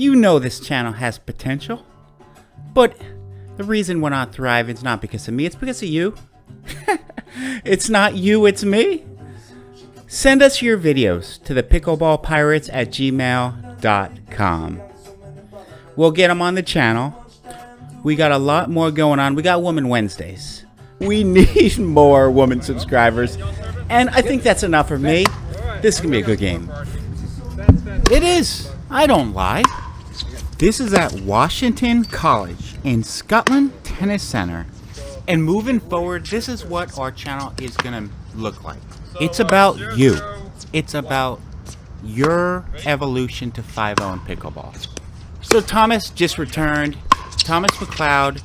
You know this channel has potential, but the reason we're not thriving is not because of me, it's because of you. It's not you, it's me. Send us your videos to the pickleballpirates@gmail.com. We'll get them on the channel. We got a lot more going on. We got Woman Wednesdays. We need more woman subscribers. And I think that's enough for me. This is going to be a good game. It is. I don't lie. This is at Washington College in Schottland Tennis Center. And moving forward, this is what our channel is going to look like. It's about you. It's about your evolution to 5-0 in pickleball. So Thomas just returned. Thomas MacLeod.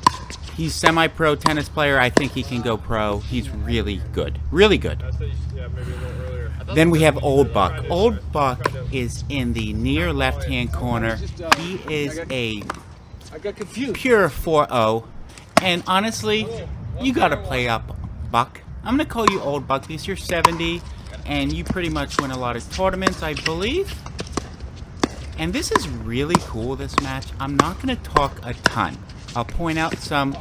He's semi-pro tennis player. I think he can go pro. He's really good. Really good. Then we have Old Buck. Old Buck is in the near left-hand corner. He is a pure 4-0. And honestly, you got to play up, Buck. I'm going to call you Old Buck because you're 70 and you pretty much win a lot of tournaments, I believe. And this is really cool, this match. I'm not going to talk a ton. I'll point out some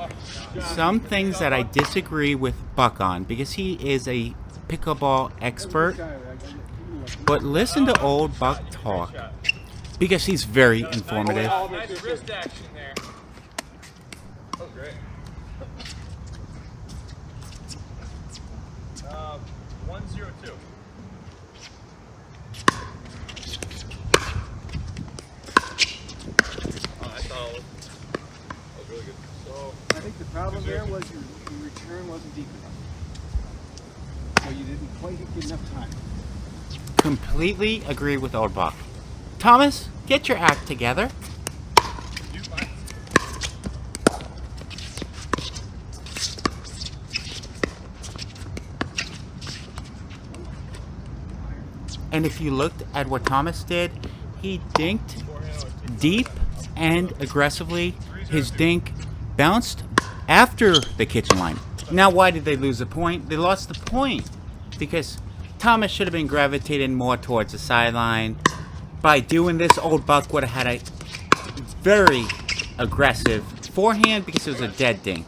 things that I disagree with Buck on because he is a pickleball expert. But listen to Old Buck talk because he's very informative. Nice wrist action there. Oh, great. 102. Really good. So I think the problem there was your return wasn't deep enough. So you didn't quite get enough time. Completely agree with Old Buck. Thomas, get your act together. And if you looked at what Thomas did, he dinked deep and aggressively. His dink bounced after the kitchen line. Now, why did they lose the point? They lost the point because Thomas should have been gravitating more towards the sideline. By doing this, Old Buck would have had a very aggressive forehand because it was a dead dink.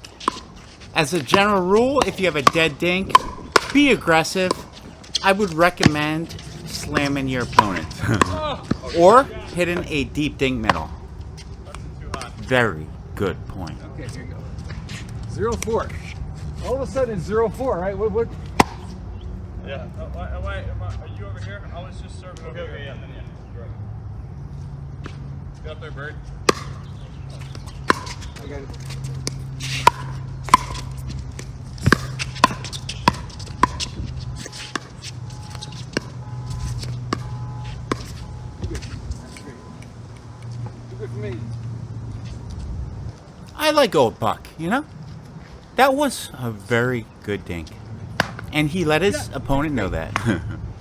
As a general rule, if you have a dead dink, be aggressive. I would recommend slamming your opponent or hitting a deep dink middle. Very good point. Okay, here you go. 0-4. All of a sudden it's 0-4, right? What? yeah. Are you over here? I was just serving over here. Yeah. Get up there, Bird. I got it. Good for me. I like Old Buck, you know? That was a very good dink. And he let his opponent know that.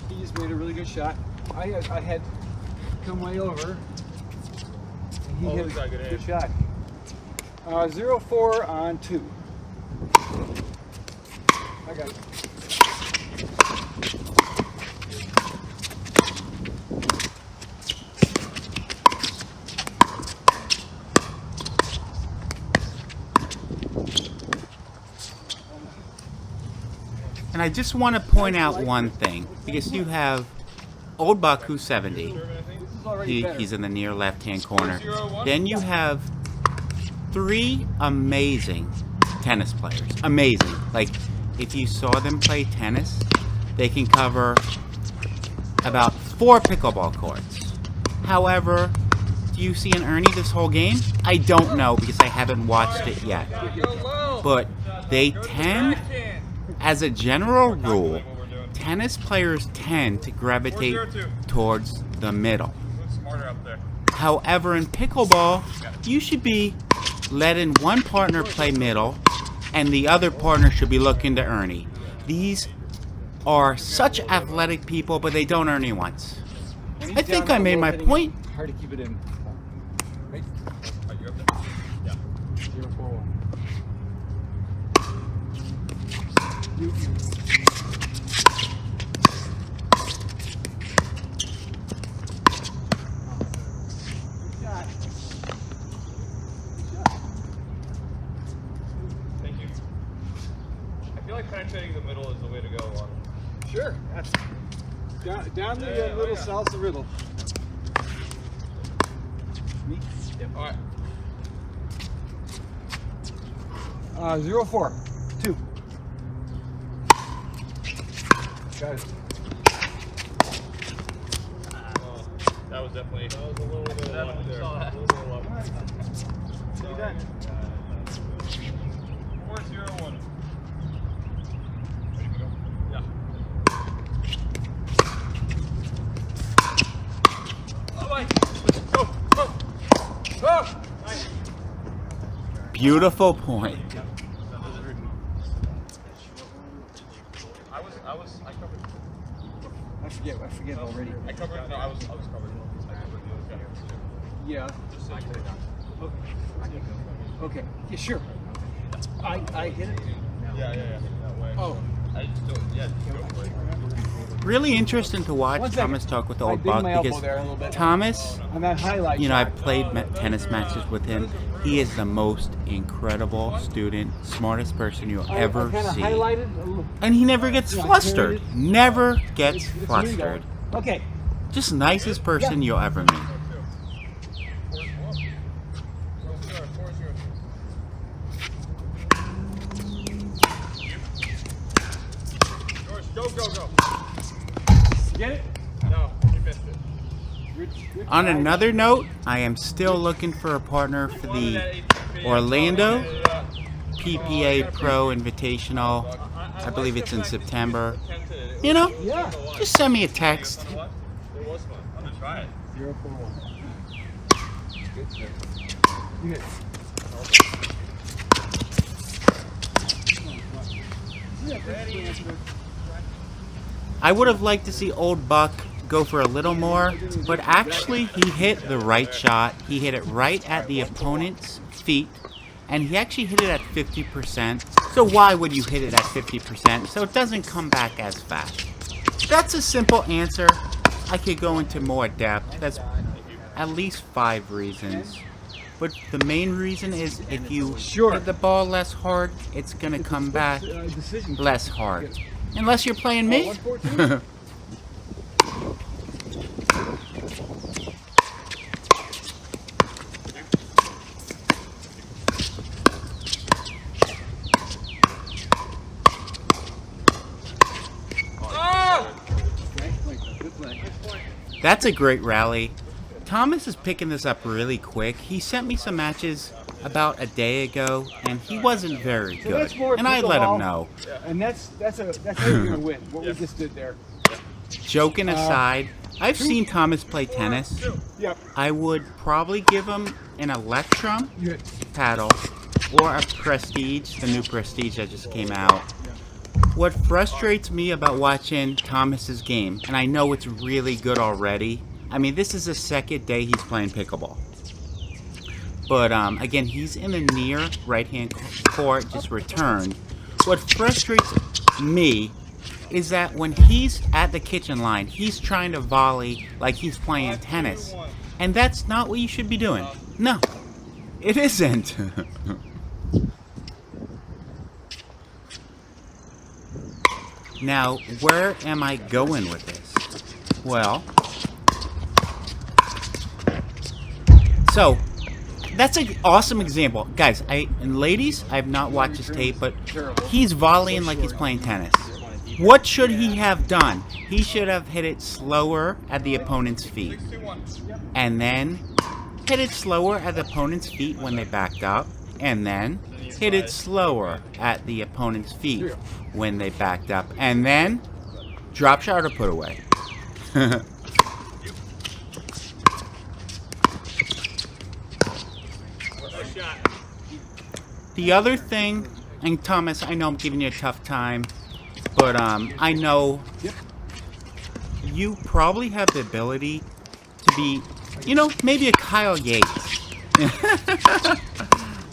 He just made a really good shot. I had come way over. And he hit a good shot. 0-4 on 2. I got it. And I just want to point out one thing, because you have Old Buck, who's 70. He's in the near left-hand corner. Then you have 3 amazing tennis players. Amazing. Like, if you saw them play tennis, they can cover about 4 pickleball courts. However, do you see an Ernie this whole game? I don't know because I haven't watched it yet. But they tend, as a general rule, tennis players tend to gravitate towards the middle. However, in pickleball, you should be letting one partner play middle and the other partner should be looking to Ernie. These are such athletic people, but they don't Ernie once. I think I made my point. Hard to keep it in. Right? You up there? Yeah. 0-4. Good shot. like penetrating the middle is the way to go on. Sure. That's down the little salsa riddle. Me? Yep. All right. 0-4. 2. Got it. That was definitely. That was a little bit of luck there. A little bit of luck. So you done? 4-0-1. Ready to go? Yeah. Oh my! Go! Go! Go! Nice. Beautiful point. I covered. I forget already. I covered. No, I was covered. Yeah. Okay. Yeah, sure. I hit it. Yeah. That way. Oh. I just don't. Yeah. Just go for it. Really interesting to watch One second. Thomas talk with I Old dinged Buck my elbow because there a little bit. Thomas, On that highlight. you know, shot. I've played tennis matches with him. He is the most incredible student, smartest person you'll I ever kinda see. highlighted a little. And he never gets Yeah, flustered. carried it. Never gets It's me flustered. going. Okay. Just nicest person you'll ever meet. 4-0. George, go. Get it? No, you missed it. Good On try. another note, I am still looking for a partner for the Orlando PPA Pro Invitational. I believe it's in September. You know, Yeah. just send me a text. It was fun. I'm gonna try it. 0-4-1. Good, sir. You hit. I would have liked to see Old Buck go for a little more, but actually he hit the right shot. He hit it right at the opponent's feet, and he actually hit it at 50%. So why would you hit it at 50%? So it doesn't come back as fast. That's a simple answer. I could go into more depth. That's at least 5 reasons. But the main reason is if you hit the ball less hard, it's going to come back Decision. less hard. Unless you're playing me. 114? That's a great rally. Thomas is picking this up really quick. He sent me some matches about a day ago, and he wasn't very So good. that's more And I let him pickleball, know. And that's how you're gonna win. What we just did there. Joking aside, I've seen Thomas play tennis. Yep. I would probably give him an Electrum You hit. paddle or a Prestige, the new Prestige that just came out. What frustrates me about watching Thomas's game, and I know it's really good already. I mean, this is the second day he's playing pickleball. But again, he's in the near right-hand court, just returned. What frustrates me is that when he's at the kitchen line, he's trying to volley like he's playing tennis. And that's not what you should be doing. No, it isn't. Now, where am I going with this? Well, so that's an awesome example. Guys, and ladies, I have not watched his tape, but he's volleying like he's playing tennis. What should he have done? He should have hit it slower at the opponent's feet. And then hit it slower at the opponent's feet when they backed up. And then hit it slower at the opponent's feet when they backed up. And then drop shot or put away. The other thing, and Thomas, I know I'm giving you a tough time, but I know you probably have the ability to be, you know, maybe a Kyle Yates.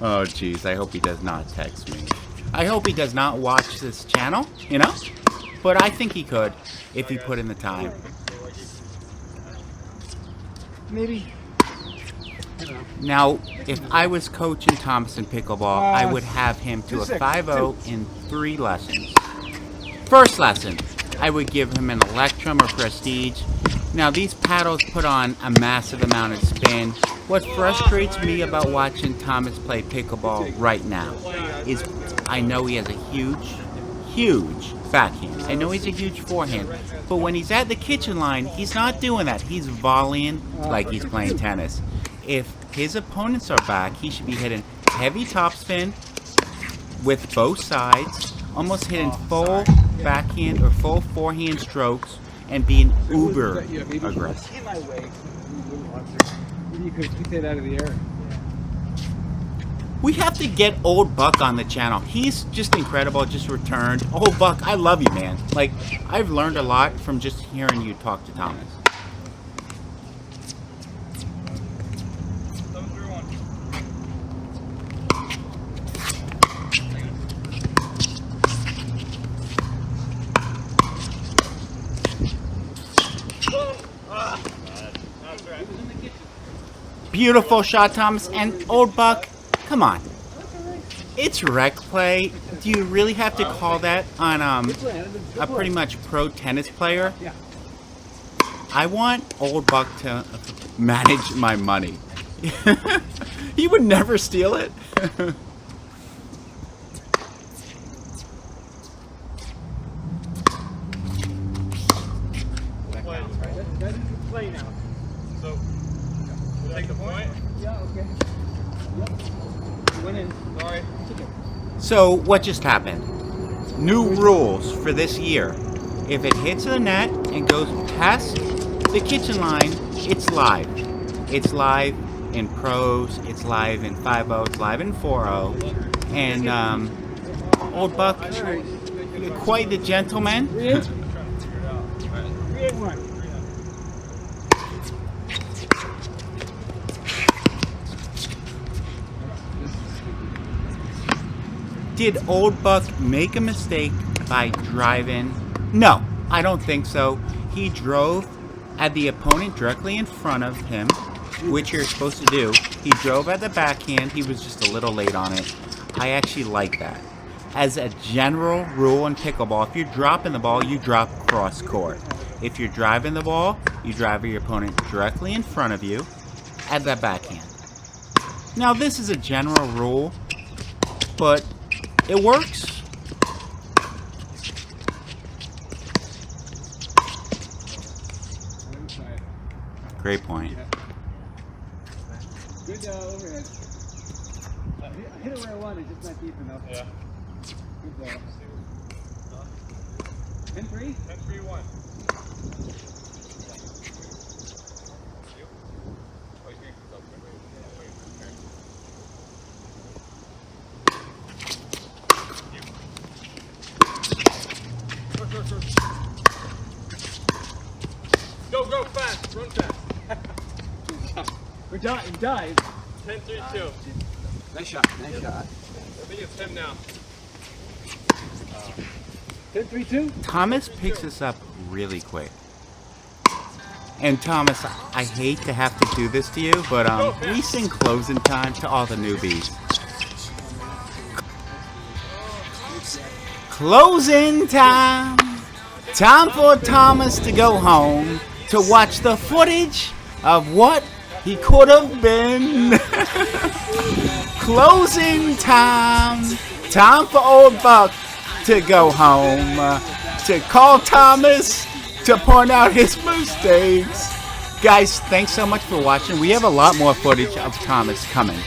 Oh, jeez, I hope he does not text me. I hope he does not watch this channel, you know? But I think he could if he put in the time. Maybe. Now, if I was coaching Thomas in pickleball, I would have him to a 5-0 in 3 lessons. First lesson, I would give him an Electrum or Prestige. Now, these paddles put on a massive amount of spin. What frustrates me about watching Thomas play pickleball right now is I know he has a huge backhand. I know he's a huge forehand. But when he's at the kitchen line, he's not doing that. He's volleying like he's playing tennis. If his opponents are back, he should be hitting heavy topspin with both sides, almost hitting full backhand or full forehand strokes, and being uber aggressive. In my way. You could kick that out of the air. We have to get Old Buck on the channel. He's just incredible, just returned. Old Buck, I love you, man. Like, I've learned a lot from just hearing you talk to Thomas. Beautiful shot, Thomas. And Old Buck, come on. It's rec play. Do you really have to call that on a pretty much pro tennis player? I want Old Buck to manage my money. He would never steal it. Play now. So, we'll take the point? Yeah, okay. Yep. Went in. Sorry. So, what just happened? New rules for this year. If it hits the net and goes past the kitchen line, it's live. It's live in pros, it's live in 5-0, it's live in 4-0. And, Old Buck, you're quite the gentleman. 3-8-1. Did Old Buck make a mistake by driving? No, I don't think so. He drove at the opponent directly in front of him, which you're supposed to do. He drove at the backhand. He was just a little late on it. I actually like that. As a general rule in pickleball, if you're dropping the ball, you drop cross court. If you're driving the ball, you drive your opponent directly in front of you at that backhand. Now, this is a general rule, but it works. Great point. Good overhead. I hit it where I wanted, just not deep enough. Yeah. Good ball. 10-3? 10-3-1. Go fast, run fast. We're dive. 10-3-2. Nice shot. I think it's him now. 10-3-2? Thomas picks us up really quick. And Thomas, I hate to have to do this to you, but we sing closing time to all the newbies. Closing time. Time for Thomas to go home to watch the footage of what he could have been. Closing time. Time for Old Buck to go home. To call Thomas to point out his mistakes. Guys, thanks so much for watching. We have a lot more footage of Thomas coming.